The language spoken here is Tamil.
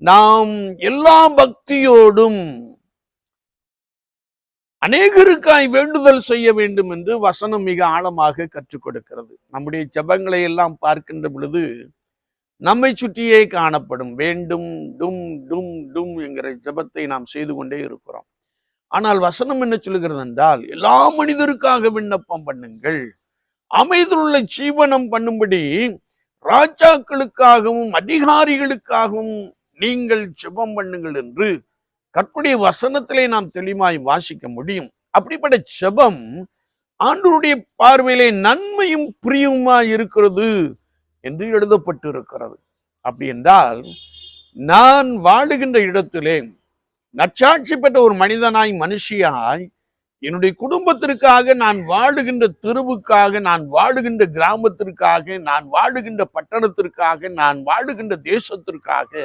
நாம் எல்லா பக்தியோடும் அநேகருக்காய் வேண்டுதல் செய்ய வேண்டும் என்று வசனம் மிக ஆழமாக கற்றுக் கொடுக்கிறது. நம்முடைய ஜெபங்களை எல்லாம் பார்க்கின்ற பொழுது நம்மை சுற்றியே காணப்படும் வேண்டும் டும் டும் டும் என்கிற ஜெபத்தை நாம் செய்து கொண்டே இருக்கிறோம். ஆனால் வசனம் என்ன சொல்லுகிறது என்றால், எல்லா மனிதருக்காக விண்ணப்பம் பண்ணுங்கள், அமைதியுள்ள ஜீவனம் பண்ணும்படி ராஜாக்களுக்காகவும் அதிகாரிகளுக்காகவும் நீங்கள் ஜெபம் பண்ணுங்கள் என்று கர்த்தருடைய வசனத்திலே நாம் தெளிவாய் வாசிக்க முடியும். அப்படிப்பட்ட ஜெபம் ஆண்டவருடைய பார்வையிலே நன்மையும் பிரியமாய் இருக்கிறது என்று எழுதப்பட்டு இருக்கிறது. அப்படி என்றால் நான் வாழுகின்ற இடத்திலே நற்சாட்சி பெற்ற ஒரு மனிதனாய் மனுஷியாய் என்னுடைய குடும்பத்திற்காக, நான் வாழுகின்ற தெருவுக்காக, நான் வாழுகின்ற கிராமத்திற்காக, நான் வாழுகின்ற பட்டணத்திற்காக, நான் வாழுகின்ற தேசத்திற்காக